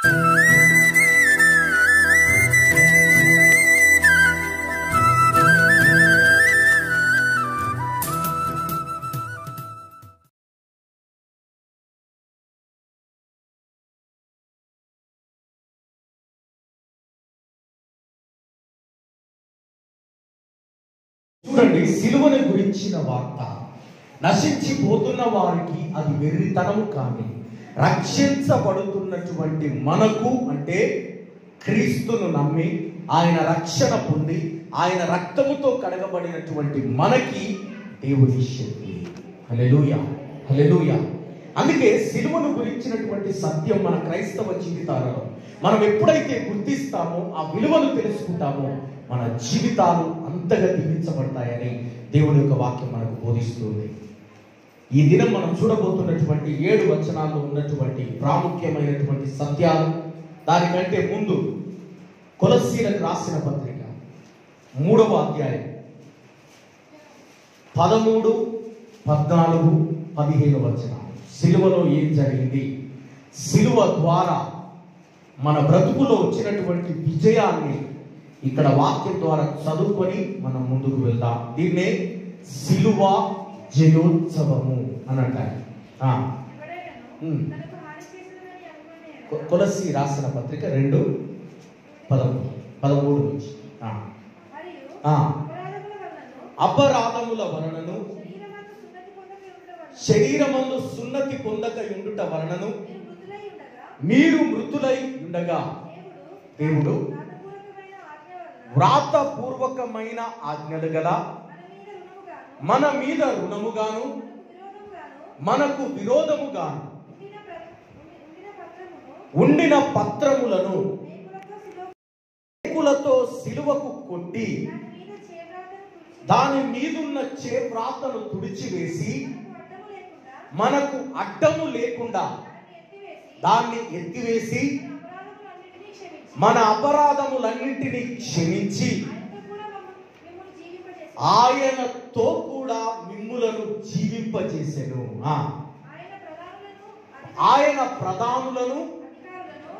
చూడండి, సిలువను గురించిన వార్త నశించిపోతున్న వారికి అది వెర్రితనము కానీ, రక్షించబడుతున్నటువంటి మనకు అంటే క్రీస్తును నమ్మి ఆయన రక్షణ పొంది ఆయన రక్తముతో కడగబడినటువంటి మనకి దేవుని శక్తి. హల్లెలూయా, హల్లెలూయా. అందుకే సిలువను గురించినటువంటి సత్యం మన క్రైస్తవ జీవితాలలో మనం ఎప్పుడైతే గుర్తిస్తామో, ఆ విలువను తెలుసుకుంటామో, మన జీవితాలు అంతగా దీవించబడతాయని దేవుని యొక్క వాక్యం మనకు బోధిస్తుంది. ఈ దినం మనం చూడబోతున్నటువంటి 7 వచనాల్లో ఉన్నటువంటి ప్రాముఖ్యమైనటువంటి సత్యాలు, దానికంటే ముందు కొలస్సీలకు రాసిన పత్రిక 3వ అధ్యాయం 13, 14, 15 వచనాలు. సిలువలో ఏం జరిగింది, సిలువ ద్వారా మన బ్రతుకులో వచ్చినటువంటి విజయాన్ని ఇక్కడ వాక్యం ద్వారా చదువుకొని మనం ముందుకు వెళ్దాం. దీన్నే సిలువ జయోత్సవము అని అంటారు. కొలస్సీ రాసిన పత్రిక 2:13 నుంచి అపరాధముల వలనను శరీరమందు సున్నతి పొందక ఉండుట వలనను మీరు మృతులై ఉండగా దేవుడు వ్రాతపూర్వకమైన ఆజ్ఞలు గల మన మీద రుణముగాను మనకు విరోధముగాను ఉండిన పత్రములను మేకులతో సిలువకు కొట్టి దాని మీదున్న చేవ్రాతను తుడిచివేసి మనకు అడ్డము లేకుండా దాన్ని ఎత్తివేసి మన అపరాధములన్నింటినీ క్షమించి ఆయనతో కూడా మిమ్ములను జీవింపజేసెను. ఆయన ప్రధానులను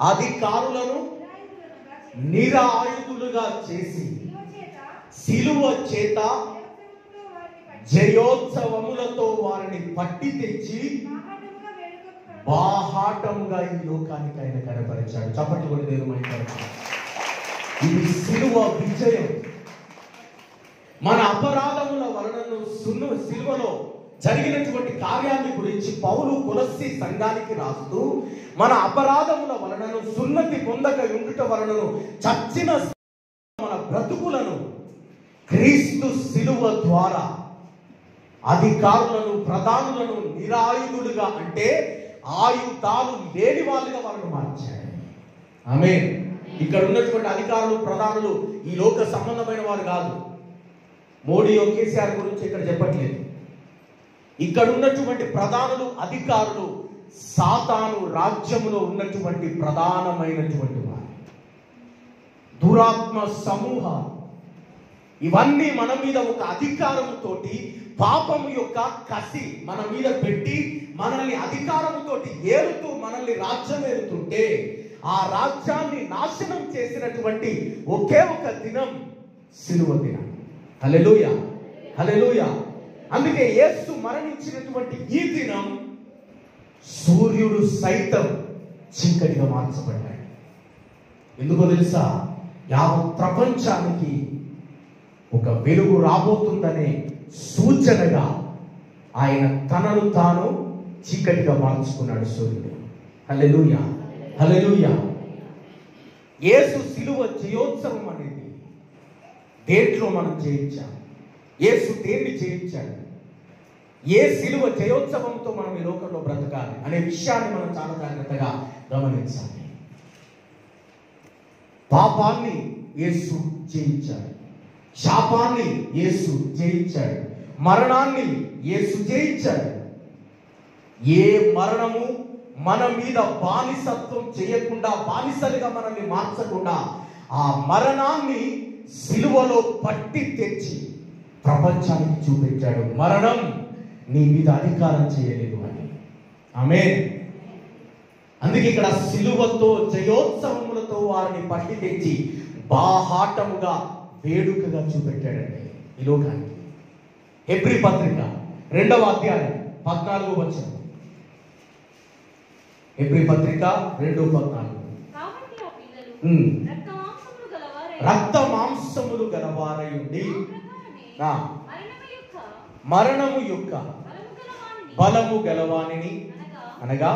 అధికారులను నిరాయుధులుగా చేసి సిలువ చేత జయోత్సవములతో వారిని పట్టి తెచ్చి బాహాటముగా ఈ లోకానికి ఆయన కనపరిచాడు. చప్పట్లు కూడా దేవుడు. ఇది సిలువ విజయం. మన అపరాధముల వలనను సిలువలో జరిగినటువంటి కార్యాన్ని గురించి పౌలు కొలస్సీ సంఘానికి రాస్తూ, మన అపరాధముల వలనను సున్నతి పొందక ఉండుట వలనను చచ్చిన మన బ్రతుకులను క్రీస్తు సిలువ ద్వారా అధికారులను ప్రధానులను నిరాయుధులుగా అంటే ఆయుధాలు లేని వాళ్ళుగా వాళ్ళను మార్చాడు. ఆమేన్. ఇక్కడ ఉన్నటువంటి అధికారులు ప్రధానులు ఈ లోక సంబంధమైన వారు కాదు. మోడీ కేసీఆర్ గురించి ఇక్కడ చెప్పట్లేదు. ఇక్కడ ఉన్నటువంటి ప్రధానులు అధికారులు సాతాను రాజ్యములో ఉన్నటువంటి ప్రధానమైనటువంటి వారు, దురాత్మ సమూహాలు. ఇవన్నీ మన మీద ఒక అధికారముతోటి పాపము యొక్క కసి మన మీద పెట్టి మనల్ని అధికారముతోటి ఏలుతూ మనల్ని రాజ్యం ఏలుతుంటే, ఆ రాజ్యాన్ని నాశనం చేసినటువంటి ఒకే ఒక దినం సిలువ దినం. హల్లెలూయా, హల్లెలూయా. అందుకే యేసు మరణించినటువంటి ఈ దినం సూర్యుడు సైతం చీకటిగా మార్చబడ్డాడు. ఎందుకో తెలుసా? యావత్ ప్రపంచానికి ఒక వెలుగు రాబోతుందనే సూచనగా ఆయన తనను తాను చీకటిగా మార్చుకున్నాడు సూర్యుడు. హల్లెలూయా, హల్లెలూయా. యేసు సిలువ జయోత్సవం అనేది దేంట్లో మనం జయించాం? యేసు దేన్ని జయించాడు? ఏ సిలువ జయోత్సవంతో మనం ఈ లోకంలో బ్రతకాలి అనే విషయాన్ని మనం చాలా జాగ్రత్తగా గమనించాలి. పాపాన్ని యేసు జయించాడు, శాపాన్ని యేసు జయించాడు, మరణాన్ని యేసు జయించాడు. ఏ మరణము మన మీద బానిసత్వం చేయకుండా, బానిసలుగా మనల్ని మార్చకుండా ఆ మరణాన్ని సిలువలో పట్టి తెచ్చి ప్రపంచానికి చూపించాడు. మరణం నీ మీద అధికారం చేయలేదు అని. ఆమేన్. అందుకే ఇక్కడ సిలువతో జయోత్సవములతో వారిని పట్టి తెచ్చి బాహాటముగా వేడుకగా చూపెట్టాడండి ఈ లోకానికి. హెబ్రీ పత్రిక 2వ అధ్యాయం 14వ వచనం. హెబ్రీ పత్రిక 2:14. రక్త మాంసములు గలవారై ఉండి మరణము యొక్క బలము గలవానిని అనగా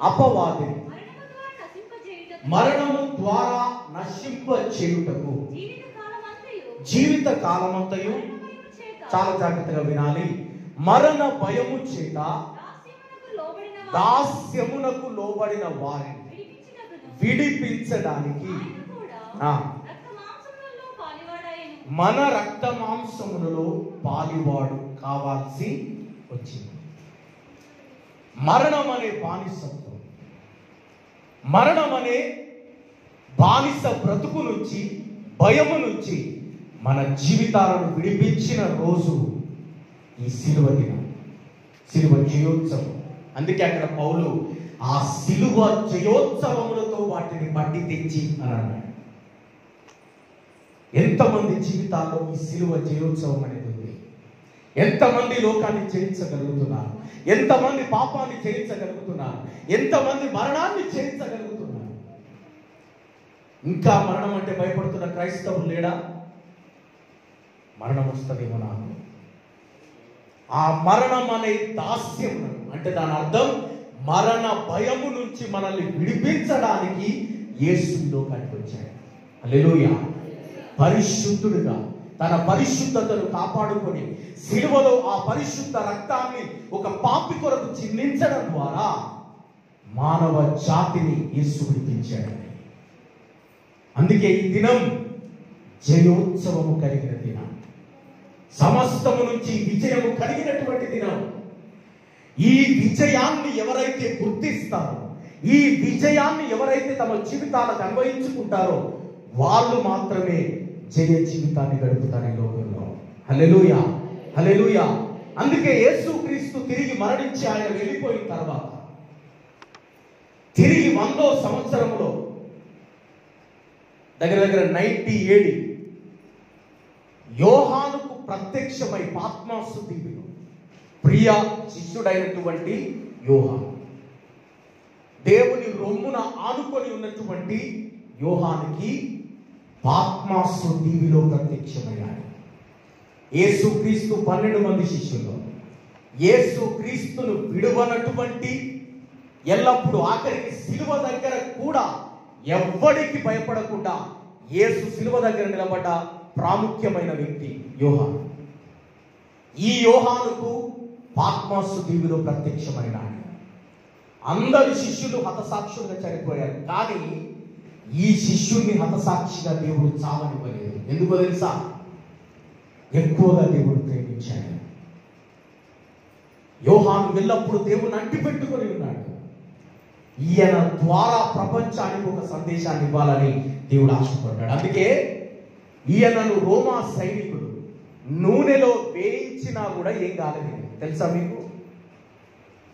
అపవాదిని మరణము ద్వారా నశింప చేయుటకు జీవిత కాలమంతయు, చాలా జాగ్రత్తగా వినాలి, మరణ భయము చేత దాస్యమునకు లోబడిన వారిని విడిపించడానికి మన రక్త మాంసములలో పాలివాడు కావాల్సి వచ్చింది. మరణం అనే బానిసత్వం, మరణం అనే బానిస బ్రతుకు నుంచి, భయము నుంచి మన జీవితాలను విడిపించిన రోజు ఈ సిలువ దినం, సిలువ జయోత్సవం. అందుకే అక్కడ పౌలు ఆ సిలువ జయోత్సవములతో వాటిని పట్టి తెచ్చి అని అన్నాడు. ఎంతమంది జీవితాల్లో ఈ సిలువ జయోత్సవం అనేది ఉంది? ఎంతమంది లోకాన్ని జయించగలుగుతున్నారు? ఎంతమంది పాపాన్ని జయించగలుగుతున్నారు? ఎంతమంది మరణాన్ని జయించగలుగుతున్నారు? ఇంకా మరణం అంటే భయపడుతున్న క్రైస్తవులు లేడా? మరణం వస్తుందేమో నాకు, ఆ మరణం అనే దాస్యం అంటే దాని అర్థం మరణ భయము నుంచి మనల్ని విడిపించడానికి యేసు లోకానికి వచ్చాడు. హల్లెలూయా. పరిశుద్ధుడుగా తన పరిశుద్ధతను కాపాడుకొని సిలువలో ఆ పరిశుద్ధ రక్తాన్ని ఒక పాపి కొరకు చిందించడం ద్వారా మానవ జాతిని యేసు విడిపించాడు. అందుకే ఈ దినం జయోత్సవము కలిగిన దినం, సమస్తము నుంచి విజయము కలిగినటువంటి దినం. ఈ విజయాన్ని ఎవరైతే గుర్తిస్తారో, ఈ విజయాన్ని ఎవరైతే తమ జీవితాలకు అన్వయించుకుంటారో వాళ్ళు మాత్రమే జయ జీవితాన్ని గడుపుతారు ఈ లోకంలో. హల్లెలూయా, హల్లెలూయా. అందుకే యేసుక్రీస్తు తిరిగి మరణించి ఆయన వెళ్ళిపోయిన తర్వాత తిరిగి 100వ సంవత్సరంలో దగ్గర 90 AD యోహానుకు ప్రత్యక్షమై పాత్మాసు దీవిలో ప్రియ శిష్యుడైనటువంటి యోహాను, దేవుని రొమ్మున ఆనుకొని ఉన్నటువంటి యోహానుకి పాత్మాసు దీవిలో ప్రత్యక్షమయ్యాడు. యేసుక్రీస్తు 12 మంది శిష్యులు యేసుక్రీస్తును విడువనటువంటి, ఎల్లప్పుడూ ఆఖరికి సిలువ దగ్గర కూడా ఎవ్వడికి భయపడకుండా యేసు సిలువ దగ్గర నిలబడ్డ ప్రాముఖ్యమైన వ్యక్తి యోహాను. ఈ యోహానుకు పాత్మాసు దీవిలో ప్రత్యక్షమైనాడు. అందరు శిష్యులు హతసాక్షులుగా చనిపోయారు, కానీ ఈ శిష్యుడిని హతసాక్షిగా దేవుడు చావనివ్వలేదు. ఎందుకో తెలుసా? ఎక్కువగా దేవుడు ప్రేమించాడు. యోహాను ఎల్లప్పుడూ దేవుని అంటిపెట్టుకొని ఉన్నాడు. ఈయన ద్వారా ప్రపంచానికి ఒక సందేశాన్ని ఇవ్వాలని దేవుడు ఆశపడ్డాడు. అందుకే ఈయనను రోమా సైనికుడు నూనెలో వేయించినా కూడా ఏం కాలేదు. తెలుసా మీకు?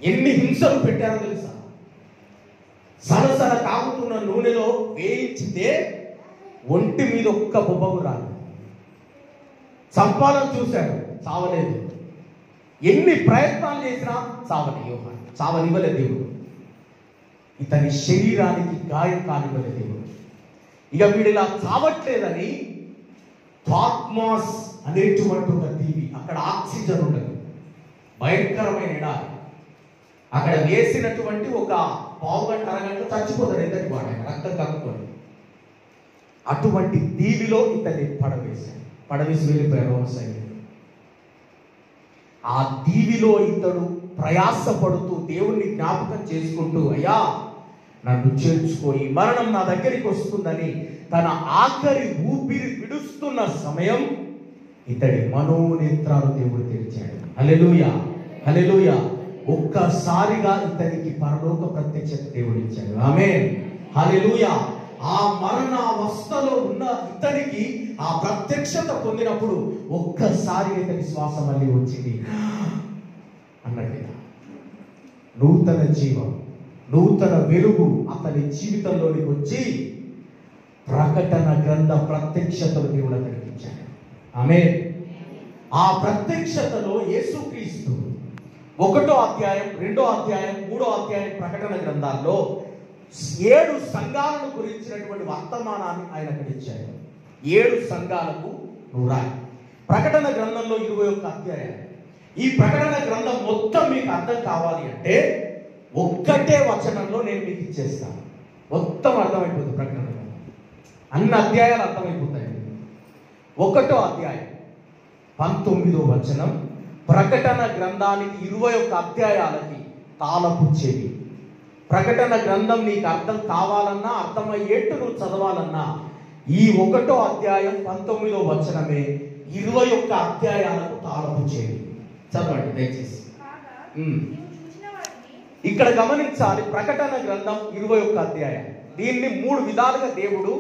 ఎన్ని హింసలు పెట్టారో తెలుసా? సరసర కాగుతున్న నూనెలో వేయించితే ఒంటి మీద ఒక్క బొబ్బగు రాదు. చంపాలని చూశాడు, చావలేదు. ఎన్ని ప్రయత్నాలు చేసినా యోహాను చావనివ్వలేదు దేవుడు. ఇతని శరీరానికి గాయం కానివ్వలేదు దేవుడు. ఇక వీడిలా చావట్లేదని పాత్మాస్ అనేటువంటి ఒక దీవి, అక్కడ ఆక్సిజన్ ఉండదు, భయంకరమైన ఎడారి. అక్కడ వేసినటువంటి ఒక పావుగంట అరగంట చచ్చిపోతాడు ఇతని వాడు, రక్తం కక్కుకొని. అటువంటి దీవిలో ఇతన్ని పడవేసి వెళ్ళిపోయారు రోమ సైనికులు. ఆ దీవిలో ఇతడు ప్రయాసపడుతూ దేవుణ్ణి జ్ఞాపకం చేసుకుంటూ, అయ్యా నన్ను చేర్చుకో, ఈ మరణం నా దగ్గరికి వస్తుందని తన ఆఖరి ఊపిరి విడుస్తున్న సమయం ఇతడి మనోనేత్రాలు దేవుడు తెరిచాడు. హల్లెలూయా, హల్లెలూయా. ఒక్కసారిగా ఇతనికి పరలోక ప్రత్యక్షత దేవుడు ఇచ్చాడు. ఆమేన్, హల్లెలూయా. ఆ మరణావస్థలో ఉన్న ఇతనికి ఆ ప్రత్యక్షత పొందినప్పుడు ఒక్కసారి ఇతని శ్వాస మళ్ళీ వచ్చింది అన్నట్టుగా. నూతన జీవం, నూతన వెలుగు అతని జీవితంలోనికి వచ్చి ప్రకటన గ్రంథ ప్రత్యక్షతలు దేవుడు కనిపించాడు. ఆమేన్. ఆ ప్రత్యక్షతలో యేసుక్రీస్తు 1వ అధ్యాయం, 2వ అధ్యాయం, 3వ అధ్యాయం ప్రకటన గ్రంథాల్లో 7 సంఘాలను గురించినటువంటి వర్తమానాన్ని ఆయన ఇచ్చాడు. 7 సంఘాలకు నువ్వు రాయి. ప్రకటన గ్రంథంలో 21 అధ్యాయాలు. ఈ ప్రకటన గ్రంథం మొత్తం మీకు అర్థం కావాలి అంటే ఒక్కటే వచనంలో నేను మీకు ఇచ్చేస్తాను. మొత్తం అర్థమైపోతుంది. ప్రకటన గ్రంథం అన్ని అధ్యాయాలు అర్థమైపోతాయి. 1వ అధ్యాయం 19వ వచనం, ప్రకటన గ్రంథానికి 21 అధ్యాయాలకి తాళపు చెవి. ప్రకటన గ్రంథం నీకు అర్థం కావాలన్నా, అర్థమయ్యేట్టు నువ్వు చదవాలన్నా ఈ 1వ అధ్యాయం 19వ వచనమే 21 అధ్యాయాలకు తాళపు చెవి. చదవండి దయచేసి. ఇక్కడ గమనించాలి, ప్రకటన గ్రంథం 21 అధ్యాయం. దీన్ని 3 విధాలుగా దేవుడు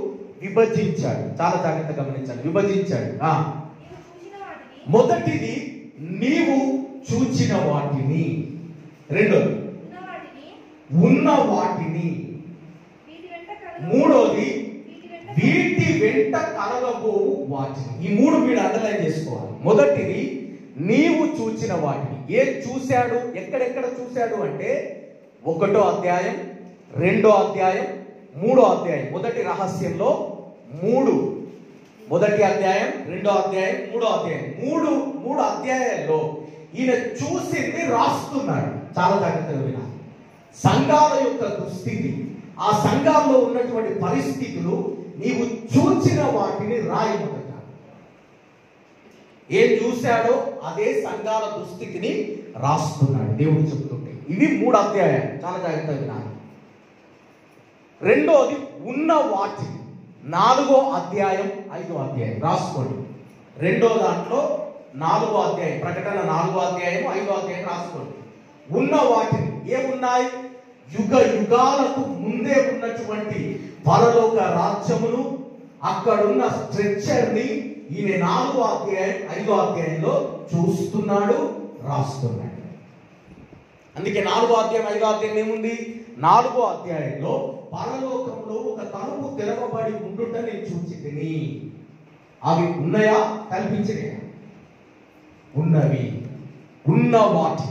విభజించాడు. చాలా జాగ్రత్తగా గమనించాలి. విభజించాడు. మొదటిది నీవు చూచిన వాటిని, రెండోది ఉన్న వాటిని, మూడోది వీటి వెంట కలగబోవు వాటిని. ఈ 3 మీరు అండర్లైన్ చేసుకోవాలి. మొదటిది నీవు చూచిన వాటిని. ఏం చూశాడు, ఎక్కడెక్కడ చూశాడు అంటే 1వ అధ్యాయం, 2వ అధ్యాయం, 3వ అధ్యాయం. మొదటి రహస్యంలో 3, మొదటి అధ్యాయం, 2వ అధ్యాయం, 3వ అధ్యాయం. మూడు అధ్యాయాల్లో ఈయన చూసింది రాస్తున్నాడు. చాలా జాగ్రత్తగా వినాలి. సంఘాల యొక్క దుస్థితి, ఆ సంఘాల్లో ఉన్నటువంటి పరిస్థితులు, నీవు చూచిన వాటిని రాయి. మొదట ఏం చూశాడో అదే సంఘాల దుస్థితిని రాస్తున్నాడు దేవుడు చెప్తుంటే. ఇవి 3 అధ్యాయాలు. చాలా జాగ్రత్తగా వినాలి. రెండోది ఉన్న వాటిని, 4వ అధ్యాయం, 5వ అధ్యాయం రాసుకోండి. రెండో దాంట్లో 4వ అధ్యాయం, ప్రకటన 4వ అధ్యాయం, 5వ అధ్యాయం రాసుకోండి. ఉన్న వాటిని ఏమున్నాయి? యుగ యుగాలకు ముందే ఉన్నటువంటి పరలోక రాజ్యమును, అక్కడున్న స్ట్రక్చర్ని ఈయన 4వ అధ్యాయం, 5వ అధ్యాయంలో చూస్తున్నాడు, రాస్తున్నాడు. అందుకే 4వ అధ్యాయం, 5వ అధ్యాయం ఏముంది? 4వ అధ్యాయంలో పరలోకంలో ఒక తలుపు తెరవబడి ఉండుట నేను చూచితిని. అవి ఉన్నాయా? కల్పించినాయా? ఉన్నవి. ఉన్న వాటి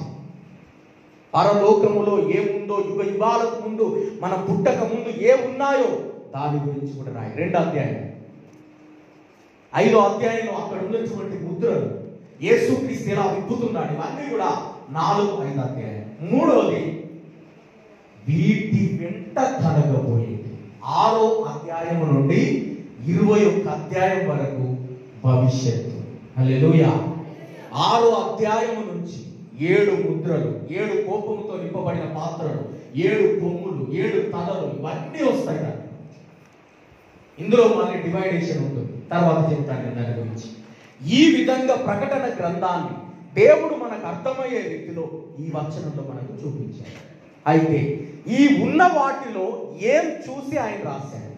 పరలోకములో ఏముందో, యుగ యుగాలకు ముందు, మన పుట్టక ముందు ఏమున్నాయో దాని గురించి కూడా రాయి. 2వ అధ్యాయం. 5వ అధ్యాయంలో అక్కడ ఉన్నటువంటి ముద్రలు, యేసుక్రీస్తు ఎలా విప్పుతున్నాడు, ఇవన్నీ కూడా 4, 5 అధ్యాయం. మూడవది వీటి వెంట కలగబోయేది. 6వ అధ్యాయం నుండి 21 అధ్యాయం వరకు భవిష్యత్తు. హల్లెలూయా. 6వ అధ్యాయం నుంచి 7 ముద్రలు, 7 కోపంతో నింపబడిన పాత్రలు, 7 కొమ్ములు, 7 తలలు, ఇవన్నీ వస్తాయి. ఇందులో మళ్ళీ డివైడేషన్ ఉంటుంది. తర్వాత చెప్తాను దాని గురించి. ఈ విధంగా ప్రకటన గ్రంథాన్ని దేవుడు మనకు అర్థమయ్యే రీతిలో ఈ వచనంలో మనకు చూపించాడు. అయితే ఈ ఉన్న వాటిలో ఏం చూసి ఆయన రాశాడు?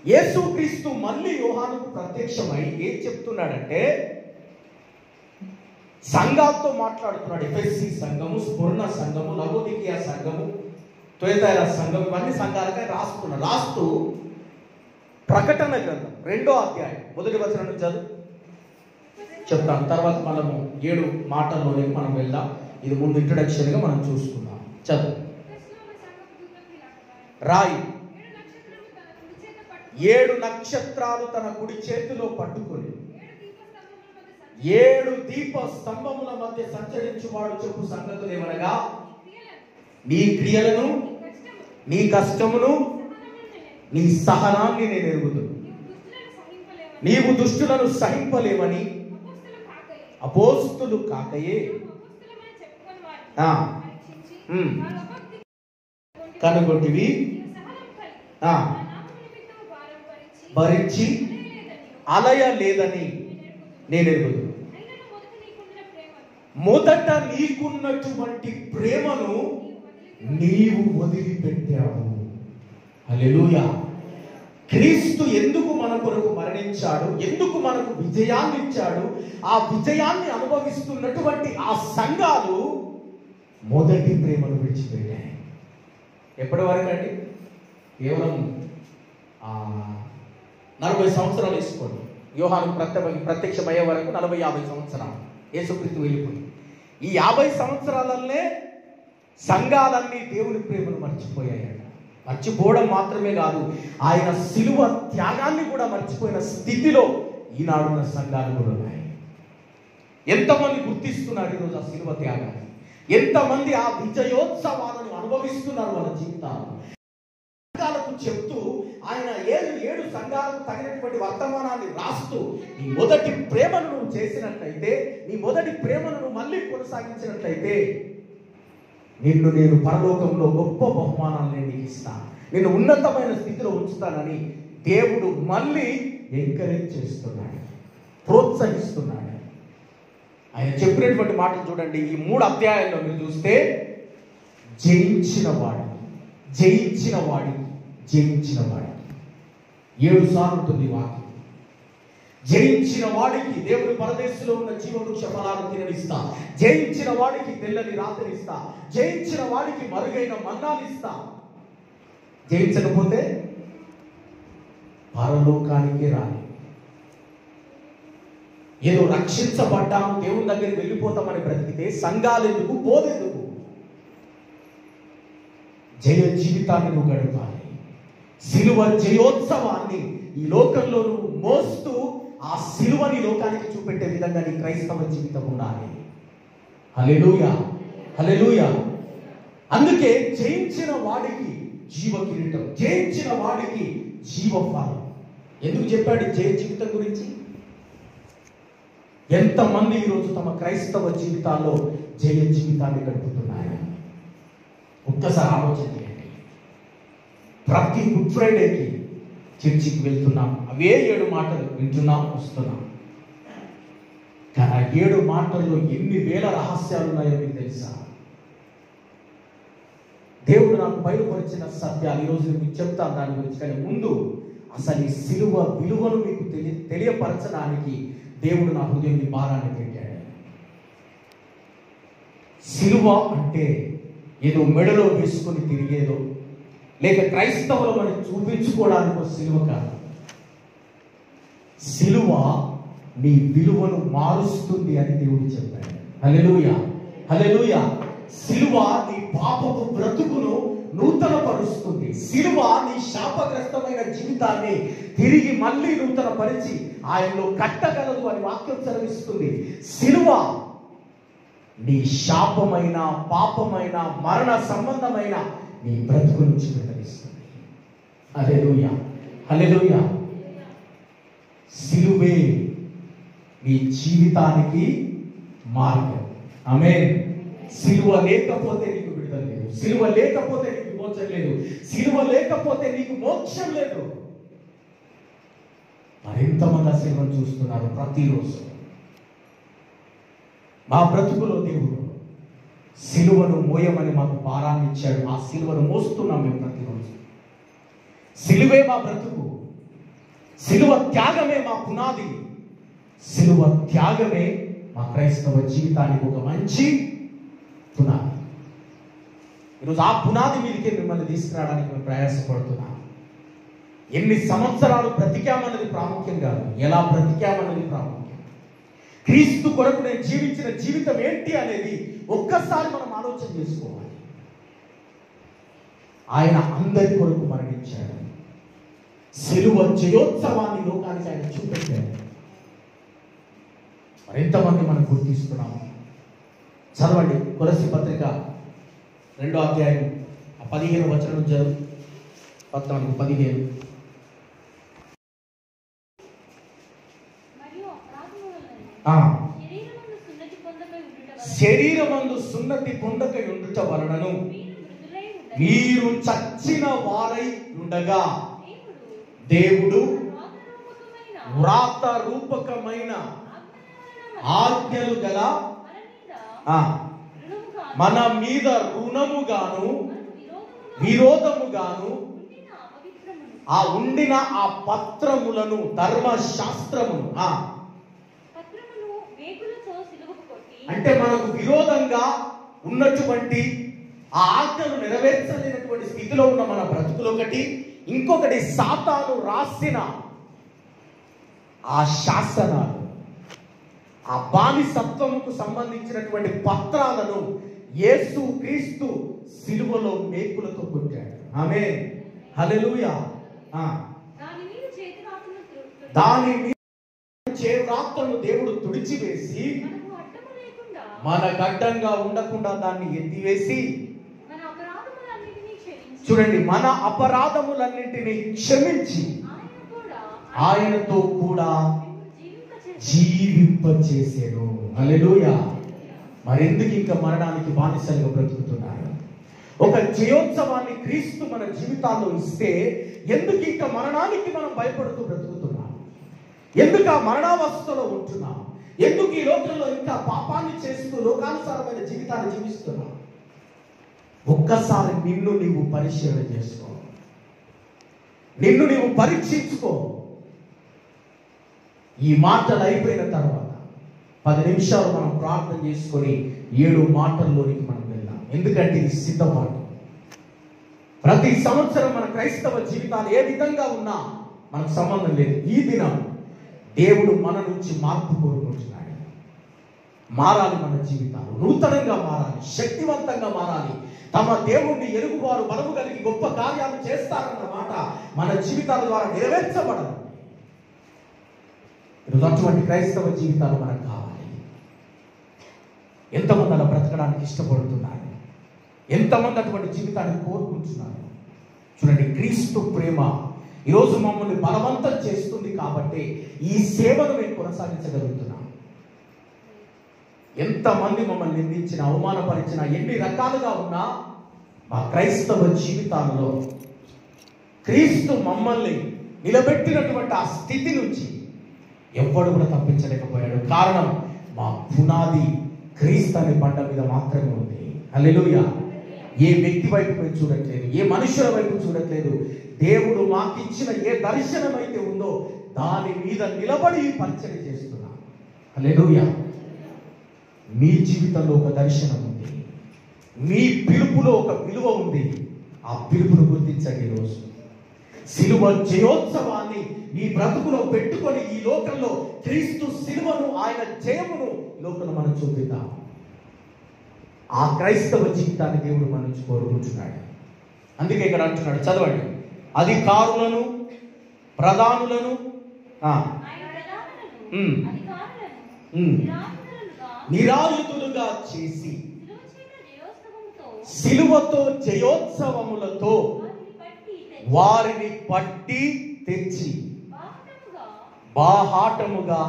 యేసుక్రీస్తు మళ్ళీ యోహానుకు ప్రత్యక్షమై ఏం చెప్తున్నాడంటే, సంఘాలతో మాట్లాడుతున్నాడు. ఎఫెసీ సంఘము, స్ఫురణ సంఘము, లవోదికీయ సంఘము, తుయతైర సంఘం, ఇవన్నీ సంఘాలకై రాస్తున్నాడు. రాస్తూ ప్రకటన గ్రంథం 2వ అధ్యాయం 1వ వచనం నుంచి చదువు చెప్తాను. తర్వాత మనము 7 మాటల్లోనే మనం వెళ్దాం. ఇది ముందు ఇంట్రడక్షన్ గా మనం చూసుకుందాం. చదువు. రాయి. 7 నక్షత్రాలు తన కుడి చేతిలో పట్టుకొని 7 దీప స్తంభముల మధ్య సంచరించువాడు చెప్పు సంగతులు ఏమనగా, నీ క్రియలను, నీ కష్టమును, నీ సహనాన్ని నేను ఎరుగుదును. నీవు దుష్టులను సహింపలేవని అపోస్తులు కాకయే కనుగొంటివి, భరించి అలయ లేదని నేను ఎరుగుదును. మొదట నీకున్నటువంటి ప్రేమను నీవు వదిలిపెట్టావు. హల్లెలూయా. క్రీస్తు ఎందుకు మన కొరకు మరణించాడు, ఎందుకు మనకు విజయాన్ని ఇచ్చాడు, ఆ విజయాన్ని అనుభవిస్తున్నటువంటి ఆ సంఘాలు మొదటి ప్రేమను విడిచిపెట్టాయి. ఎప్పటి వరకు అండి? కేవలం 40 సంవత్సరాలు వేసుకోండి. యోహాను ప్రత్యక్షమయ్యే వరకు 40-50 సంవత్సరాలు యేసుక్రీస్తు వెళ్ళిపోయింది. ఈ 50 సంవత్సరాలనే సంఘాలన్నీ దేవుని ప్రేమను మర్చిపోయాయట. మర్చిపోవడం మాత్రమే కాదు, ఆయన సిలువ త్యాగాన్ని కూడా మర్చిపోయిన స్థితిలో ఈనాడున్న సంఘాలు కూడా ఉన్నాయి. ఎంతమంది గుర్తిస్తున్నారు ఈరోజు ఆ సిలువ త్యాగాన్ని? ఎంతమంది ఆ విజయోత్సవాలను అనుభవిస్తున్నారు వాళ్ళ జీవితాలు? సంఘాలకు చెప్తూ ఆయన 7 సంఘాలకు తగినటువంటి వర్తమానాన్ని రాస్తూ, నీ మొదటి ప్రేమను నువ్వు చేసినట్లయితే, నీ మొదటి ప్రేమను నువ్వు మళ్ళీ కొనసాగించినట్లయితే నిన్ను నేను పరలోకంలో గొప్ప బహుమానాలు నేను నీకు ఇస్తాను, నిన్ను ఉన్నతమైన స్థితిలో ఉంచుతానని దేవుడు మళ్ళీ ఎంకరేజ్ చేస్తున్నాడు, ప్రోత్సహిస్తున్నాడు. ఆయన చెప్పినటువంటి మాటలు చూడండి. ఈ 3 అధ్యాయాల్లో మీరు చూస్తే జయించిన వాడికి 7 సార్లు ఉంటుంది వాక్యం. జయించిన వాడికి దేవుని పరదేశంలో ఉన్న జీవవృక్ష ఫలాలు తిననిస్తా, జయించిన వాడికి తెల్లని రాత్రినిస్తా, జయించిన వాడికి మరుగైన మన్నానిస్తా. జయించకపోతే పరలోకానికి రాని. ఏదో రక్షించబడ్డాము, దేవుని దగ్గరికి వెళ్ళిపోతామని బ్రతికితే సంఘాలు ఎందుకు, పోదెందుకు? జయ జీవితాన్ని నువ్వు గడపాలి. సిలువ జయోత్సవాన్ని ఈ లోకంలో నువ్వు మోస్తూ ఆ సిలువని లోకానికి చూపెట్టే విధంగా నీ క్రైస్తవ జీవితం ఉండాలి. హల్లెలూయా, హల్లెలూయా. అందుకే జయించిన వాడికి జీవ కిరీటం, జయించిన వాడికి జీవఫలం. ఎందుకు చెప్పాడు జయ జీవితం గురించి? ఎంతమంది ఈరోజు తమ క్రైస్తవ జీవితాల్లో జయ జీవితాన్ని గడుపుతున్నాయి? ఒక్కసారి ఆలోచన చేయండి. ప్రతి గుడ్ ఫ్రైడేకి చర్చికి వెళ్తున్నాం, అవే 7 మాటలు వింటున్నాం, వస్తున్నాం. కానీ ఆ 7 మాటల్లో ఎన్ని వేల రహస్యాలు ఉన్నాయో మీకు తెలుసా? దేవుడు నాకు బయలుపరిచిన సత్యాలు ఈరోజు మీకు చెప్తాను దాని గురించి. కానీ ముందు అసలు ఈ సిలువ విలువను మీకు తెలియపరచడానికి దేవుడు నా హృదయం భారాన్ని పెట్టాడు. సిలువ అంటే ఏదో మెడలో వేసుకొని తిరిగేదో, లేక క్రైస్తవులు అని చూపించుకోవడానికి సిలువ కాదు. సిలువ నీ విలువను మారుస్తుంది అని దేవుడు చెప్పాడు. హల్లెలూయా, హల్లెలూయా. సిలువ నీ పాపపు బ్రతుకును నూతన పరుస్తుంది. సిలువ నీ శాపగ్రస్తమైన జీవితాన్ని తిరిగి మళ్ళీ నూతన పరిచి ఆయనలో కట్టగలదు అని వాక్యం సెలవిస్తుంది. సిలువ నీ శాపమైన, పాపమైన, మరణ సంబంధమైన నీ బ్రతుకు నుంచి విడుదలిస్తుంది. హల్లెలూయా, హల్లెలూయా. సిలువే నీ జీవితానికి మార్గం. ఆమేన్. సిలువ లేకపోతే నీకు విడుదల లేదు, సిలువ లేకపోతే నీకు విమోచన లేదు, సిలువ లేకపోతే నీకు మోక్షం లేదు. మరింతమంది ఆ సిలువను చూస్తున్నారు ప్రతిరోజు. మా బ్రతుకులో దేవుడు సిలువను మోయమని మాకు భారాన్ని ఇచ్చాడు. ఆ సిలువను మోస్తున్నాం మేము ప్రతిరోజు. సిలువే మా బ్రతుకు, సిలువ త్యాగమే మా పునాది, సిలువ త్యాగమే మా క్రైస్తవ జీవితానికి ఒక మంచి పునాది. ఈరోజు ఆ పునాది మీదకే మిమ్మల్ని తీసుకురావడానికి మేము ప్రయాసపడుతున్నాం. ఎన్ని సంవత్సరాలు బ్రతికామన్నది ప్రాముఖ్యం కాదు, ఎలా బ్రతికామన్నది ప్రాముఖ్యం. క్రీస్తు కొరకు నేను జీవించిన జీవితం ఏంటి అనేది ఒక్కసారి మనం ఆలోచన చేసుకోవాలి. ఆయన అందరి కొరకు మరణించాడు. సిలువ జయోత్సవాన్ని లోకానికి ఆయన చూపెట్టాడు. మరింతమంది మనం గుర్తిస్తున్నాము. చదవండి కొలస్సీ పత్రిక 2వ అధ్యాయం 15వ వచనం చదువు. 14-15. శరీరమందు సున్నతి పొందకై ఉండుట వలనను మీరు చచ్చిన వారై ఉండగా దేవుడు వ్రాత రూపకమైన ఆజ్ఞలు గల మన మీద రుణముగాను విరోధముగాను ఆ ఉండిన ఆ పత్రములను, ధర్మశాస్త్రమును అంటే మనకు విరోధంగా ఉన్నటువంటి ఆ ఆజ్ఞను నెరవేర్చలేనటువంటి స్థితిలో ఉన్న మన బ్రతుకులు ఒకటి, ఇంకొకటి సాతాను రాసిన ఆ శాసనాలు, ఆ బానిసత్వముకు సంబంధించినటువంటి పత్రాలను యేసు క్రీస్తు సిలువలో మేకులతో కొట్టాడు. ఆమేన్, హల్లెలూయా. దాని మీద చేరాత్రను దేవుడు తుడిచివేసి మనకు అడ్డంగా ఉండకుండా దాన్ని ఎత్తివేసి, చూడండి, మన అపరాధములన్నింటినీ క్షమించి ఆయనతో కూడా జీవింపచేసాడు. హల్లెలూయా. మరెందుకు ఇంకా మరణానికి బానిసలుగా బ్రతుకుతున్నారు? ఒక జయోత్సవాన్ని క్రీస్తు మన జీవితాల్లో ఇస్తే ఎందుకు ఇంకా మరణానికి మనం భయపడుతూ బ్రతుకుతున్నాం? ఎందుకు ఆ మరణావస్థలో ఉంటున్నాం? ఎందుకు ఈ లోకంలో ఇంకా పాపాన్ని చేస్తూ లోకానుసారమైన జీవితాన్ని జీవిస్తున్నాం? ఒక్కసారి నిన్ను నీవు పరిశీలన చేసుకో, నిన్ను నీవు పరీక్షించుకో. ఈ మాటలు అయిపోయిన తర్వాత 10 నిమిషాలు మనం ప్రార్థన చేసుకొని 7 మాటల్లోనికి మనం వెళ్దాం. ఎందుకంటే ఇది సిద్ధపాటు. ప్రతి సంవత్సరం మన క్రైస్తవ జీవితాలు ఏ విధంగా ఉన్నా మనకు సంబంధం లేదు. ఈ దినం దేవుడు మన నుంచి మార్పు కోరుకుంటున్నాడు. మారాలి, మన జీవితాలు నూతనంగా మారాలి, శక్తివంతంగా మారాలి. తమ దేవుణ్ణి ఎరుగువారు బలము కలిగి గొప్ప కార్యాలు చేస్తారన్న మాట మన జీవితాల ద్వారా నెరవేర్చబడాలి. ఈరోజు అటువంటి క్రైస్తవ జీవితాలు మనకు కావాలి. ఎంతమంది అలా బ్రతకడానికి ఇష్టపడుతున్నారు? ఎంతమంది అటువంటి జీవితాన్ని కోరుకుంటున్నారు? చూడండి, క్రీస్తు ప్రేమ ఈరోజు మమ్మల్ని బలవంతం చేస్తుంది కాబట్టి ఈ సేవను మేము కొనసాగించగలుగుతున్నాం. ఎంతమంది మమ్మల్ని నిందించిన, అవమానపరిచిన, ఎన్ని రకాలుగా ఉన్నా మా క్రైస్తవ జీవితాలలో క్రీస్తు మమ్మల్ని నిలబెట్టినటువంటి ఆ స్థితి నుంచి ఎవ్వడు కూడా తప్పించలేకపోయాడు. కారణం, మా పునాది క్రీస్తు అనే బండ మీద మాత్రమే ఉంది. హల్లెలూయా. ఏ వ్యక్తి వైపు మేము చూడట్లేదు, ఏ మనుషుల వైపు చూడట్లేదు. దేవుడు మాకిచ్చిన ఏ దర్శనం అయితే ఉందో దాని మీద నిలబడి పరిచయం చేస్తున్నాం. హల్లెలూయా. మీ జీవితంలో ఒక దర్శనం ఉంది, మీ పిలుపులో ఒక విలువ ఉంది. ఆ పిలుపును గుర్తించండి. ఈరోజు సిలువ జయోత్సవాన్ని మీ బ్రతుకులో పెట్టుకొని ఈ లోకంలో క్రీస్తు సిలువను, ఆయన జయమును లోకంలో మనం చూపిద్దాం. ఆ క్రైస్తవ జీవితాన్ని దేవుడు మన నుంచి కోరుకుంటున్నాడు. అందుకే ఇక్కడ అంటున్నాడు, చదవండి, అధికారులను, ప్రధానులను నిరాయుధులుగా చేసి సిలువతో జయోత్సవములతో వారిని పట్టి తెచ్చి బాహాటముగా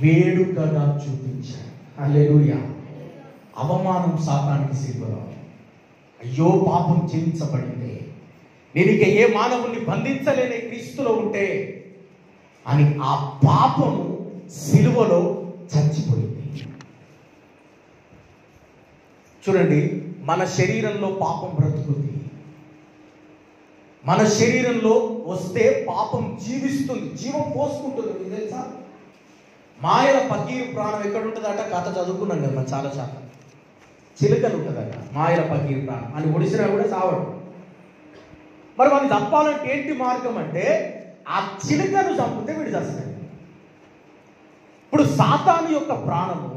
వేడుకగా చూపించాడు. హల్లెలూయా. అవమానం సాతానికి సిలువలో. అయ్యో, పాపం క్షమించబడింది, నేను ఇక ఏ మానవుని బంధించలేని క్రీస్తులో ఉంటే అని ఆ పాపము సిలువలో చచ్చిపోయింది. చూడండి, మన శరీరంలో పాపం బ్రతుకుతుంది. మన శరీరంలో వస్తే పాపం జీవిస్తుంది, జీవం పోసుకుంటుంది. మీకు తెలుసా? మాయల పకీరు ప్రాణం ఎక్కడ ఉంటుందట? కథ చదువుకున్నాం కదా చాలా శాతం. చిలుకలు ఉంటుందట మాయల పకీరు ప్రాణం అని ఒడిసినా కూడా సావడు. మరి మనం చంపాలంటే ఏంటి మార్గం అంటే ఆ చిలుకను చంపితే వీడు చస్తాడు. ఇప్పుడు సాతాను యొక్క ప్రాణము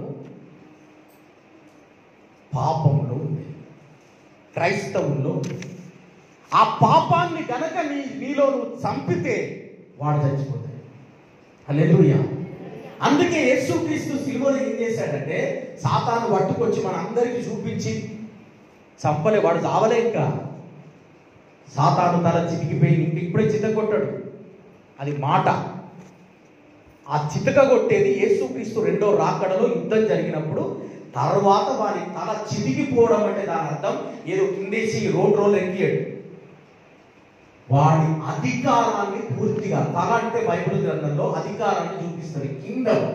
పాపంలో ఉంది, క్రైస్తవుల్లో ఉంది. ఆ పాపాన్ని గనక నీలో నువ్వు చంపితే వాడు చచ్చిపోతాడు. హల్లెలూయా. అందుకే యేసుక్రీస్తు సిలువలో ఏం చేశాడంటే సాతాను పట్టుకొచ్చి మన అందరికీ చూపించి చంపలే, వాడు చావలే. ఇంకా సాతాను తల చితికిపోయి ఇప్పుడే చితకొట్టాడు, అది మాట. ఆ చితక కొట్టేది యేసుక్రీస్తు రెండో రాకడలో యుద్ధం జరిగినప్పుడు. తర్వాత వాడి తల చితికిపోవడం అంటే దాని అర్థం ఏదో కిందేసి రోల్ ఎక్కియాడు. వాడి అధికారాన్ని పూర్తిగా, తల అంటే బైబిల్ గ్రంథంలో అధికారాన్ని చూపిస్తుంది. కింగ్డమ్,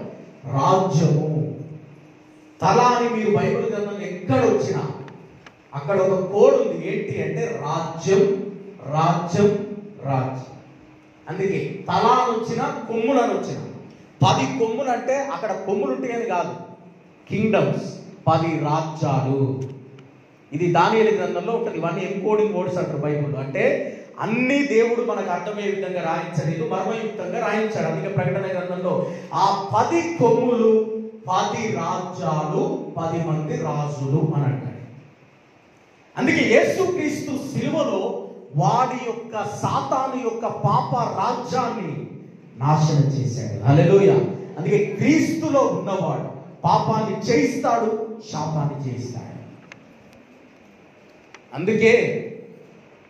రాజ్యము. తల అని మీరు బైబిల్ గ్రంథంలో ఎక్కడ వచ్చినా అక్కడ ఒక కోడ్ ఉంది. ఏంటి అంటే రాజ్యం, రాజ్యం, రాజ్యం. అందుకే తల అని వచ్చిన, కొమ్ములు అని వచ్చిన. 10 కొమ్ములు అంటే అక్కడ కొమ్ములు ఉంటాయని కాదు, కింగ్డమ్స్, 10 రాజ్యాలు. ఇది దానియేలు గ్రంథంలో ఉంటుంది. ఇవన్నీ ఎన్కోడింగ్ వర్డ్స్ అంటారు బైబిల్లో. అంటే అన్ని దేవుడు మనకు అర్థమయ్యే విధంగా రాయించలేదు, మర్మయుక్తంగా రాయించాడు. అందుకే ప్రకటన గ్రంథంలో ఆ 10 కొమ్ములు 10 రాజ్యాలు 10 మంది రాజులు అని అంటాడు. అందుకే యేసుక్రీస్తు సిలువలో వాడి యొక్క సాతాను యొక్క పాప రాజ్యాన్ని నాశనం చేశాడు. హల్లెలూయా. అందుకే క్రీస్తులో ఉన్నవాడు పాపాన్ని జయిస్తాడు, శాపాన్ని జయిస్తాడు. అందుకే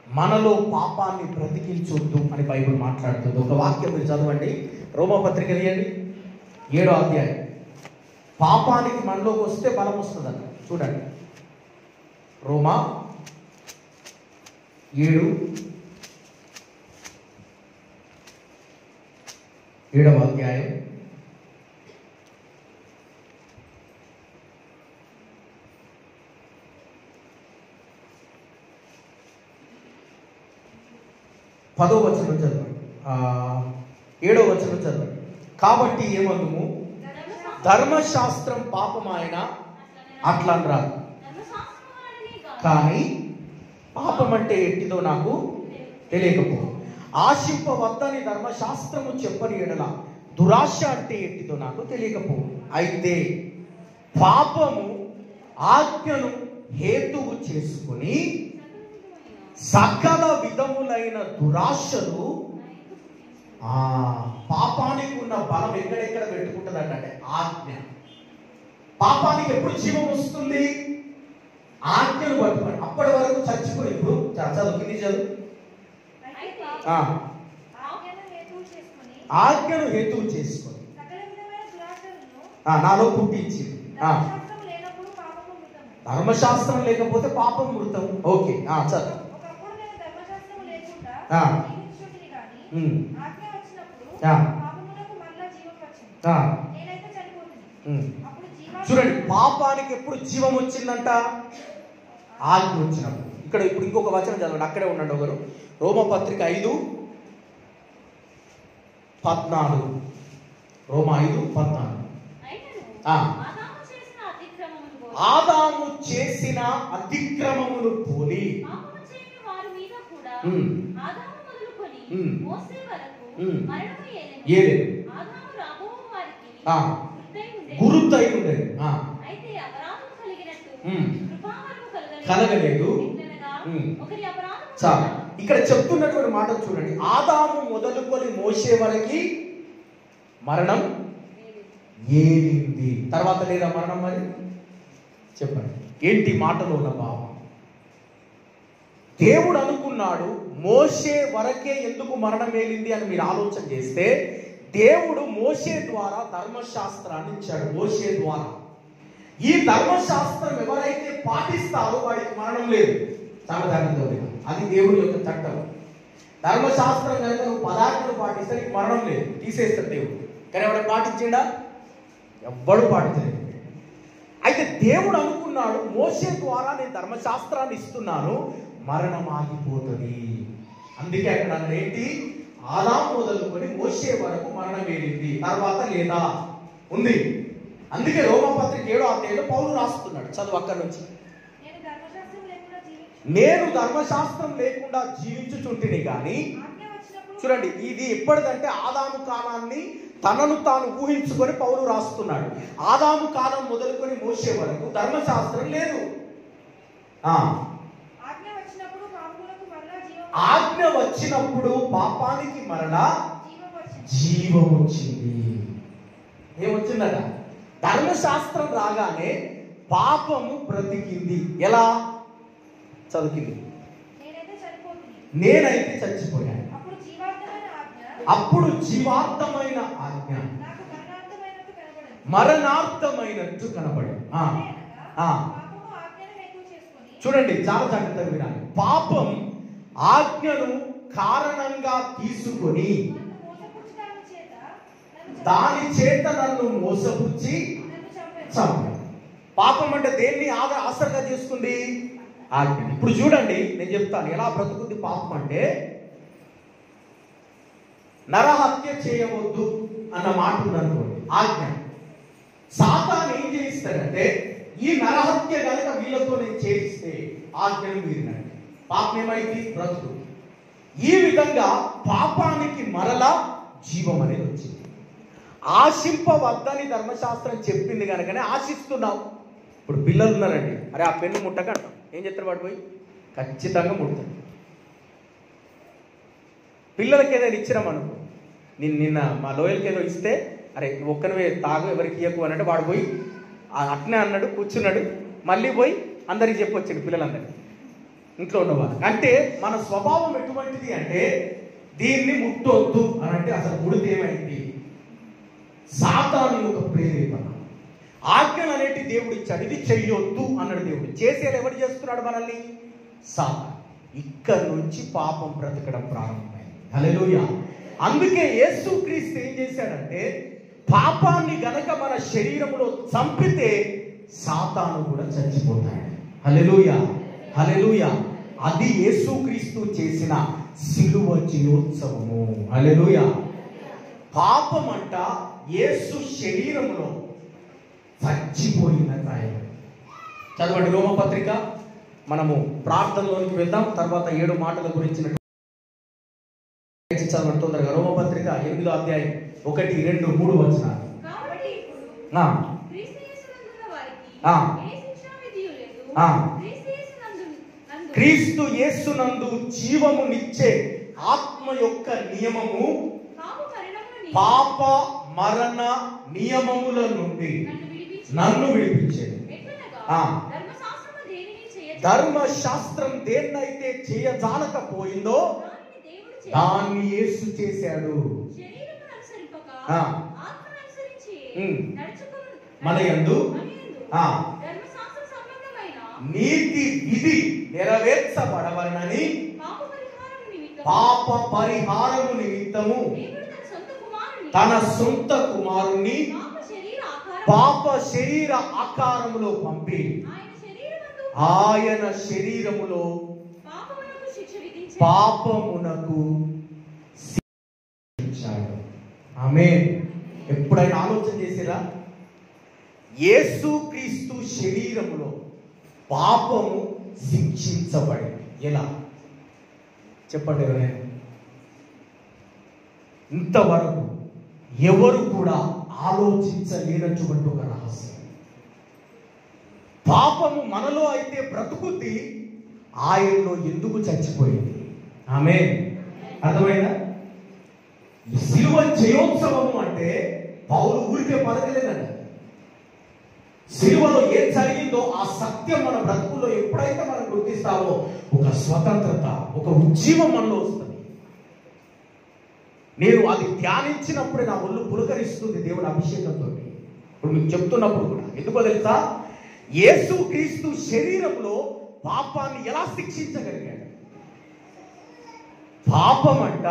మనలో పాపాన్ని బ్రతికించొద్దు అని బైబిల్ మాట్లాడుతుంది. ఒక వాక్యం మీరు చదవండి, రోమపత్రిక తీయండి 7వ అధ్యాయం. పాపానికి మనలోకి వస్తే బలం వస్తుందన్న. చూడండి, రోమా 7వ అధ్యాయం 10వ వచనం చదవండి, 7వ వచనం చదవండి. కాబట్టి ఏమందుము, ధర్మశాస్త్రం పాపమాయన అట్లా రాదు, కానీ పాపం అంటే ఎట్టిదో నాకు తెలియకపో. ఆశింపవద్దని ధర్మశాస్త్రము చెప్పని ఎడల దురాశ అంటే ఎట్టిదో నాకు తెలియకపో. అయితే పాపము ఆజ్ఞను హేతువు చేసుకుని సకల విధములైన దురాశలు, పాపానికి ఉన్న బలం ఎక్కడెక్కడ పెట్టుకుంటుంది అంటే ఆజ్ఞ. పాపానికి ఎప్పుడు జీవం వస్తుంది? ఆజ్ఞను పట్టుకొని. అప్పటి వరకు చచ్చిపోయి, ఇప్పుడు చదువు కింది చదువు. ఆజ్ఞను హేతువు చేసుకొని నాలో పుట్టించి. ధర్మశాస్త్రం లేకపోతే పాపం మృతం. ఓకే, చదువు. చూడండి, పాపానికి ఎప్పుడు జీవం వచ్చిందంట? ఆజ్ఞ వచ్చినప్పుడు. ఇక్కడ ఇప్పుడు ఇంకొక వచనం చదవండి, అక్కడే ఉండండి ఒకరు. రోమపత్రిక 5:14. రోమ 5:14. ఆదాము చేసిన అతిక్రమమును పోలి గురుతై ఉండేది, కలగలేదు. చాలా ఇక్కడ చెప్తున్నటువంటి మాట చూడండి. ఆదాము మొదలుకొని మోసే వరకు మరణం ఏలింది, తర్వాత లేదా మరణం? మరి చెప్పండి, ఏంటి మాటలో ఉన్న భావం? దేవుడు అనుకున్నాడు మోసే వరకే ఎందుకు మరణం ఏలింది అని మీరు ఆలోచన చేస్తే, దేవుడు మోసే ద్వారా ధర్మశాస్త్రాన్ని ఇచ్చాడు. మోసే ద్వారా ఈ ధర్మశాస్త్రం ఎవరైతే పాటిస్తారో వాడికి మరణం లేదు. చాలా జాగ్రత్తగా, అది దేవుడి యొక్క చట్టం. ధర్మశాస్త్రం కనుక నువ్వు పదార్థాలు పాటిస్తే నీకు మరణం లేదు, తీసేస్తాడు దేవుడు. కానీ ఎవరైనా పాటించిండా? ఎవ్వడు పాటించలేదు. అయితే దేవుడు అనుకున్నాడు మోసే ద్వారా నేను ధర్మశాస్త్రాన్ని ఇస్తున్నాను, మరణం ఆగిపోతుంది. అందుకే అక్కడ ఏంటి, ఆదాము మొదలుకొని మోసే వరకు మరణం వేలింది, తర్వాత లేదా ఉంది. అందుకే రోమపత్రిక 7వ అధ్యాయంలో పౌలు రాస్తున్నాడు, చదువు అక్కడి నుంచి. నేను ధర్మశాస్త్రం లేకుండా జీవించుచుంటిని కానీ. చూడండి, ఇది ఎప్పటిదంటే ఆదాము కాలాన్ని తనను తాను ఊహించుకొని పౌలు రాస్తున్నాడు. ఆదాము కాలం మొదలుకొని మోసే వరకు ధర్మశాస్త్రం లేదు. ఆజ్ఞ వచ్చినప్పుడు పాపానికి మరలా జీవం వచ్చింది. ఏమొచ్చిందట? ధర్మశాస్త్రం రాగానే పాపము బ్రతికింది. ఎలా? చదువుకింది, నేనైతే చచ్చిపోయాను. అప్పుడు జీవార్థమైన ఆజ్ఞ మరణార్థమైనట్టు కనబడి. చూడండి, చాలా జాగ్రత్తగా వినాలి. పాపం ఆజ్ఞను కారణంగా తీసుకొని దాని చేత నన్ను మోసపుచ్చి చంపాడు. పాపం అంటే దేన్ని ఆసరగా చేసుకుంది? ఆజ్ఞ. ఇప్పుడు చూడండి, నేను చెప్తాను ఎలా బ్రతుకుద్ది పాపం అంటే. నరహత్య చేయవద్దు అన్న మాట ఉందనుకోండి, ఆజ్ఞ. సాతాను ఏం చేయిస్తాడంటే ఈ నరహత్య కనుక వీళ్ళతో నేను చేయిస్తే ఆజ్ఞను మీరినండి, పాపం ఏమైంది? బ్రతుకు. ఈ విధంగా పాపానికి మరలా జీవం అనేది వచ్చింది. ఆశింపవద్దని ధర్మశాస్త్రం చెప్పింది కనుకనే ఆశిస్తున్నావు. ఇప్పుడు పిల్లలు ఉన్నారండి, అరే ఆ పెన్ను ముట్టకంటాం, ఏం చెప్తారు? పడిపోయి ఖచ్చితంగా ముడతాడు. పిల్లలకి ఏదైనా ఇచ్చినామనుకో, నిన్న మా లోయల్కి ఏదో ఇస్తే, అరే ఒక్కనివే తాగు, ఎవరికి ఇయ్యకు అని అంటే వాడు పోయి అట్నే అన్నాడు, కూర్చున్నాడు, మళ్ళీ పోయి అందరికి చెప్పొచ్చాడు పిల్లలందరికీ, ఇంట్లో ఉన్నవాళ్ళు. అంటే మన స్వభావం ఎటువంటిది అంటే దీన్ని ముట్టొద్దు అని అంటే అసలు ముడితే ఏమైంది? సాతాను యొక్క ప్రేరేపణ. ఆజ్ఞలు అనేటి దేవుడు ఇచ్చాడు, ఇది చెయ్యొద్దు అన్నాడు దేవుడు. చేసేది ఎవరు చేస్తున్నాడు? మనల్ని సాతాను. ఇక్కడ నుంచి పాపం బ్రతకడం ప్రారంభమైంది. హల్లెలూయా. అందుకే యేసుక్రీస్తు ఏం చేశాడంటే, పాపాన్ని గనక మన శరీరంలో చంపితే సాతాను కూడా చచ్చిపోతాడు. హల్లెలూయా, హల్లెలూయా. అది యేసుక్రీస్తు చేసిన సిలువ జయోత్సవము. హల్లెలూయా. పాపం అంట యేసు శరీరంలో చచ్చిపోయిన కాయం. చదవండి రోమపత్రిక. మనము ప్రార్థనలోనికి వెళ్దాం, తర్వాత 7 మాటల గురించి చదవండి తొందరగా. రోమపత్రిక 8వ అధ్యాయం 1, 2, 3 వచనాలు. క్రీస్తు యేసునందు జీవమునిచ్చే ఆత్మ యొక్క నియమము పాప మరణ నియమముల నుండి నన్ను విడిపించేది. ధర్మశాస్త్రం దేన్నైతే చేయజాలకపోయిందో దాన్ని యేసు చేశాడు. మన యందు నీతి విధి నెరవేర్చబడవలనని పాప పరిహారము నిమిత్తము తన సొంత కుమారుణ్ణి పాప శరీర ఆకారములో పంపి ఆయన శరీరములో పాపమునకు శిక్షించాడు. ఆమేన్. ఎప్పుడైనా ఆలోచన చేసిరా? యేసుక్రీస్తు శరీరములో పాపము శిక్షించబడింది. ఎలా చెప్పండి ఎవరైనా? ఇంతవరకు ఎవరు కూడా ఆలోచించలేనటువంటి ఒక రహస్యం. పాపము మనలో అయితే బ్రతుకుద్ది, ఆయనలో ఎందుకు చచ్చిపోయింది? ఆమేన్. అర్థమైందా? ఈ సిలువ జయోత్సవము అంటే పౌలు ఊరికే పలకలేదండి. సిలువలో ఏం జరిగిందో ఆ సత్యం మన బ్రతుకుల్లో ఎప్పుడైతే మనం గుర్తిస్తామో ఒక స్వతంత్రత, ఒక ఉజ్జీవం మనలో వస్తుంది. నేను అది ధ్యానించినప్పుడే నా ఒళ్ళు పులకరిస్తుంది దేవుని అభిషేకంతో. ఇప్పుడు మీకు చెప్తున్నప్పుడు కూడా ఎందుకో తెలుసా? యేసుక్రీస్తు శరీరంలో పాపాన్ని ఎలా శిక్షించగలిగాడు? పాపం అంట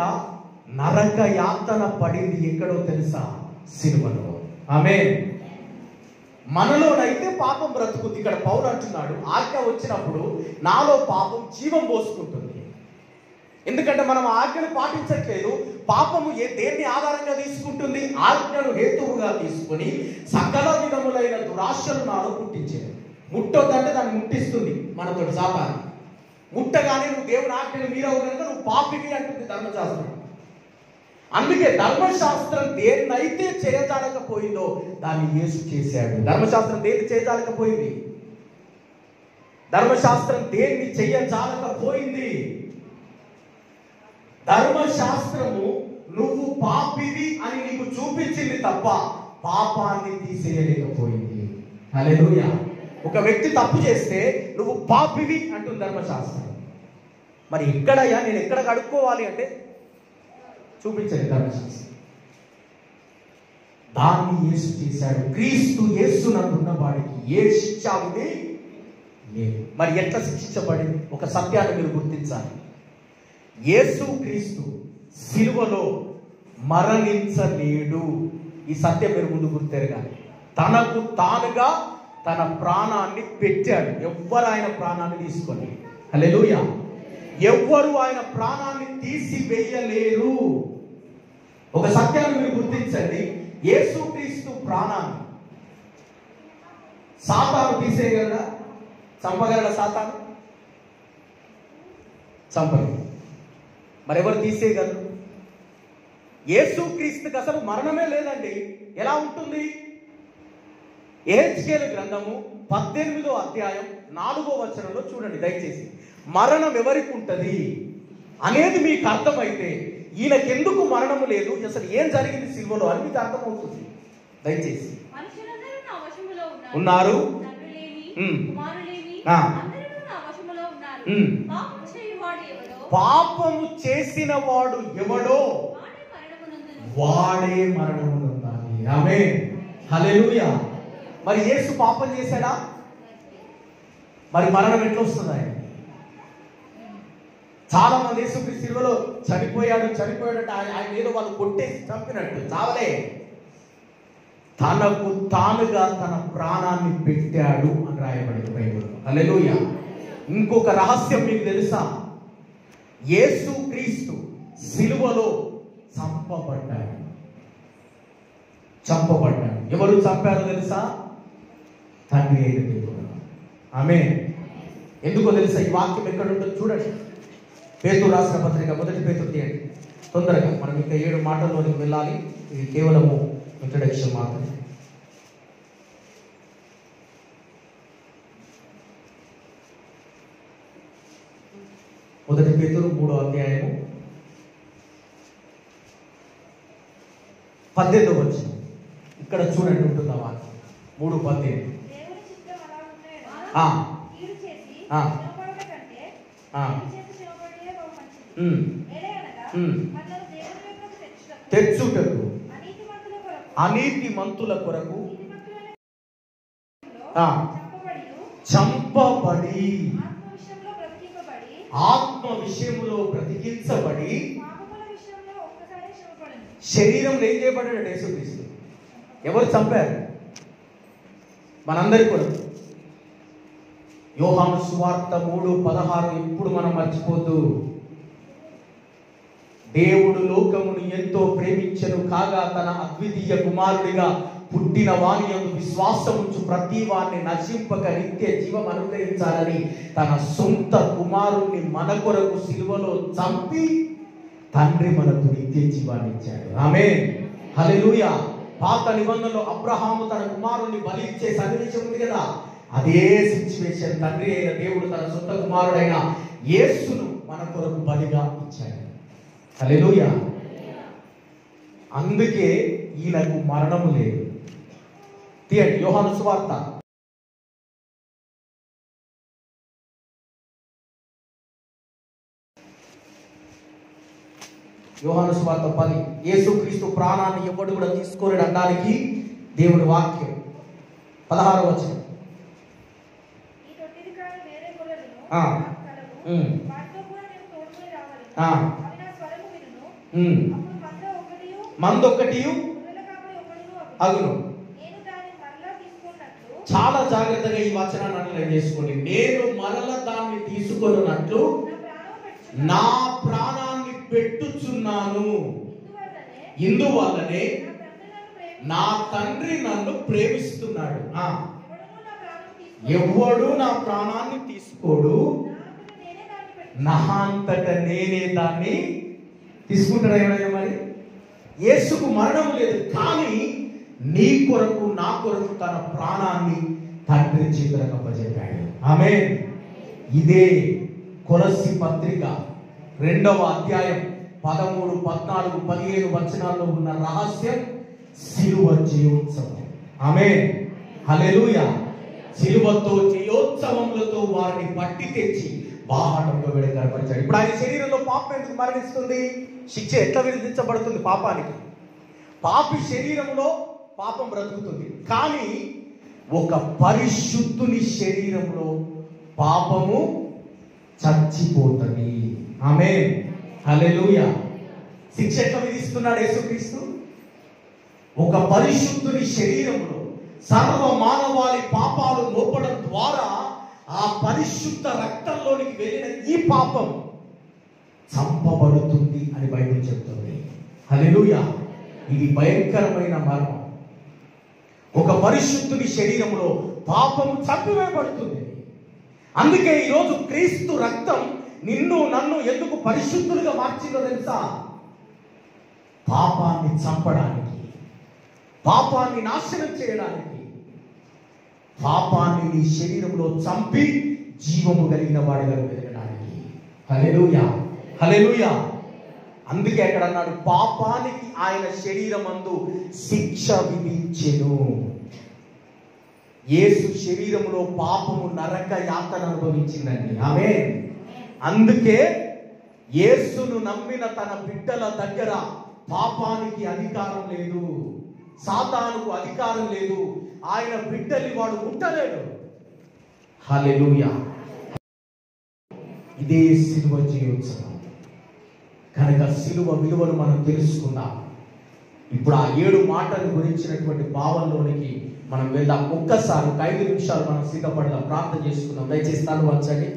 నరక యాతన పడింది ఎక్కడో తెలుసా? సిలువలో. ఆమేన్. మనలోనైతే పాపం బ్రతుకుతుంది. ఇక్కడ పౌలు అంటున్నాడు, ఆజ్ఞ వచ్చినప్పుడు నాలో పాపం జీవం పోసుకుంటుంది. ఎందుకంటే మనం ఆజ్ఞను పాటించట్లేదు. పాపము దేన్ని ఆధారంగా తీసుకుంటుంది? ఆజ్ఞను హేతువుగా తీసుకొని సకల విధములైన దురాశలు నాలో పుట్టించేది. ముట్టొద్దంటే దాన్ని ముట్టిస్తుంది మనతోటి సాతాను. ముట్టగానే నువ్వు దేవుని ఆజ్ఞను మీరవు కనుక నువ్వు పాపివి అంటుంది ధర్మశాస్త్రం. అందుకే ధర్మశాస్త్రం దేన్నైతే చేయజాలకపోయిందో దాన్ని యేసు చేశాడు. ధర్మశాస్త్రం దేన్ని చేయజాలకపోయింది? ధర్మశాస్త్రం దేన్ని చేయజాలకపోయింది? ధర్మశాస్త్రము నువ్వు పాపివి అని నీకు చూపించింది తప్ప పాపాన్ని తీసేయలేకపోయింది. హల్లెలూయా. ఒక వ్యక్తి తప్పు చేస్తే నువ్వు పాపివి అంటుంది ధర్మశాస్త్రం. మరి ఎక్కడయ్యా నేను ఎక్కడ కడుక్కోవాలి అంటే చూపించండి ధర్మశాస్త్రం. దాన్ని యేసు చేశాడు. క్రీస్తు యేసునందున్న వాడికి ఏ శిక్ష ఉంది లేదు. మరి ఎట్లా శిక్షించబడింది? ఒక సత్యాన్ని మీరు గుర్తించాలి. యేసు క్రీస్తు సిలువలో మరణించలేడు. ఈ సత్యం మీరు ముందు గుర్తెరగాలి. తనకు తానుగా తన ప్రాణాన్ని పెట్టాడు. ఎవ్వరు ఆయన ప్రాణాన్ని తీసుకొని, హల్లెలూయా, ఎవ్వరు ఆయన ప్రాణాన్ని తీసివేయలేరు. ఒక సత్యాన్ని మీరు గుర్తించండి. యేసుక్రీస్తు ప్రాణాన్ని సాతాను తీసేయగలడా? చంపగలడా సాతాను? చంపలేదు. మరెవరు తీసేయగలరు? యేసుక్రీస్తుకి అసలు మరణమే లేదండి. ఎలా ఉంటుంది? యెహెజ్కేలు గ్రంథము 18వ అధ్యాయం 4వ వచనంలో చూడండి దయచేసి. మరణం ఎవరికి ఉంటుంది అనేది మీకు అర్థమైతే ఈయనకెందుకు మరణము లేదు, అసలు ఏం జరిగింది సిలువలో అని మీకు అర్థమవుతుంది. దయచేసి ఉన్నారు, పాపము చేసిన వాడు ఎవడో వాడే మరణమునందాలి. ఆమేన్, హల్లెలూయా. మరి యేసు పాపం చేశాడా? మరి మరణం ఎట్లా వస్తుంది? చాలా మంది యేసుక్రీస్తు సిలువలో చనిపోయాడంటే ఆయన ఏదో వాళ్ళు కొట్టేసి చంపినట్టు చావలే. తనకు తానుగా తన ప్రాణాన్ని పెట్టాడు అని రాయబడింది బైబిల్లో. హల్లెలూయా. ఇంకొక రహస్యం మీకు తెలుసా? యేసుక్రీస్తు సిలువలో చంపబడ్డాడు. ఎవరు చంపారో తెలుసా? తండ్రి అయిన దేవుడు. ఆమేన్. ఎందుకో తెలుసా? ఈ వాక్యం ఎక్కడ ఉంటుందో చూడండి. పేతురు రాసిన పత్రిక 1 పేతురు తీయండి తొందరగా. మనం ఇంకా 7 మాటల్లోనికి వెళ్ళాలి. ఇది కేవలము ఇంట్రడక్షన్ మాత్రమే. మొదటి పేతురు 3వ అధ్యాయము 18వ వచనం. ఇక్కడ చూడండి ఉంటుంది ఆ వాక్యం. 3:18. తెచ్చుటకు అనీతి మంతుల కొరకు చంపబడి ఆత్మ విషయంలో బ్రతికించబడి శరీరంలో ఏం చేయబడ్డాడు యేసుక్రీస్తు? ఎవరు చంపారు? మనందరి కొరకు. యోహాను సువార్త 3:16 ఎప్పుడు మనం మర్చిపోద్దు. దేవుడు లోకమును ఎంతో ప్రేమించెను కాగా తన అద్వితీయ కుమారుడిగా పుట్టిన వాని యందు విశ్వాసముంచు ప్రతి వారిని నశింపక నిత్య జీవం అనుగ్రహించాలని తన సొంత కుమారుణ్ణి మన కొరకు సిలువలో చంపి తండ్రి మనకు నిత్య జీవాన్ని ఇచ్చాడు. ఆమేన్, హల్లెలూయా. పాత నిబంధనలో అబ్రహాము తన కుమారుణ్ణి బలి ఇచ్చే సన్నివేశం ఉంది కదా, అదే సిచ్యువేషన్ తండ్రి అయిన దేవుడు తన సొంత కుమారుడైన యేసును మన కొరకు బలిగా ఇచ్చాడు. హల్లెలూయా. అందుకే ఈయనకు మరణము లేదు. తీయండి యోహాను సువార్త యోహాను సువార్త 10. యేసుక్రీస్తు ప్రాణాన్ని ఎవడు కూడా తీసుకోలేడు అనడానికి దేవుడి వాక్యం 16వ వచనం. మందొక్కటి అగును. చాలా జాగ్రత్తగా ఈ వచనాన్ని అండర్లైన్ చేసుకోండి. నేను మరల దాన్ని తీసుకొనున్నట్లు నా ప్రాణాన్ని పెట్టుచున్నాను. ఇందువల్లనే నా తండ్రి నన్ను ప్రేమిస్తున్నాడు. ఎవడు నా ప్రాణాన్ని తీసుకోడు, నా అంతట నేనే దాన్ని తీసుకుంటాడు. ఎవరైనా మరి యేసుకు మరణం లేదు, కానీ నీ కొరకు నా కొరకు తన ప్రాణాన్ని తండ్రి చేతులకు అప్పచెప్పాడు. ఆమేన్. ఇదే కొలస్సీ పత్రిక 2వ అధ్యాయం 13, 14, 15 వచనాల్లో ఉన్న రహస్యం సిలువ జయోత్సవం. ఆమేన్, హల్లెలూయా. సిలువతో జయోత్సవములతో వారిని పట్టి తెచ్చి బాహాటంలో కనపరిచాడు. ఇప్పుడు ఆయన శరీరంలో పాపం ఎందుకు మరణిస్తుంది? శిక్ష ఎట్లా విధించబడుతుంది పాపానికి? పాపి శరీరంలో పాపం బ్రతుకుతుంది, కానీ ఒక పరిశుద్ధుని శరీరంలో పాపము చచ్చిపోతుంది. ఆమేన్, హల్లెలూయా. శిక్ష ఎట్లా విధిస్తున్నాడు యేసుక్రీస్తు? ఒక పరిశుద్ధుని శరీరంలో సర్వ మానవాళి పాపాలు మోపడం ద్వారా ఆ పరిశుద్ధ రక్తంలోనికి వెళ్ళిన ఈ పాపం చంపబడుతుంది అని బైబిల్ చెప్తుంది. హల్లెలూయా. ఇది భయంకరమైన మరణం. ఒక పరిశుద్ధుని శరీరంలో పాపము చంపివేయబడుతుంది. అందుకే ఈరోజు క్రీస్తు రక్తం నిన్ను నన్ను ఎందుకు పరిశుద్ధులుగా మార్చిందో తెలుసా? పాపాన్ని చంపడానికి, పాపాన్ని నాశనం చేయడానికి, పాపాన్ని నీ శరీరంలో చంపి జీవము కలిగిన వాడిగా పెరగడానికి. హల్లెలూయా, హల్లెలూయా. అందుకే అక్కడ అన్నాడు, పాపానికి ఆయన శరీరమందు శిక్ష విధించెను. యేసు శరీరములో పాపము నరక యాతన అనుభవించిందండి. ఆమేన్. అందుకే యేసును నమ్మిన తన బిడ్డల దగ్గర పాపానికి అధికారం లేదు, సాతానుకు అధికారం లేదు. ఆయన బిడ్డల్ని వాడు ముట్టలేడు. హల్లెలూయా. ఇదే సిలువ జీవోత్సవం కనుక సిలువ విలువను మనం తెలుసుకుందాం. ఇప్పుడు ఆ 7 మాటల గురించినటువంటి భావంలోనికి మనం వెళ్దాం. ఒక్కసారి 5 నిమిషాలు మనం సిద్ధపడదాం, ప్రార్థన చేసుకుందాం. దయచేసి తల వంచండి.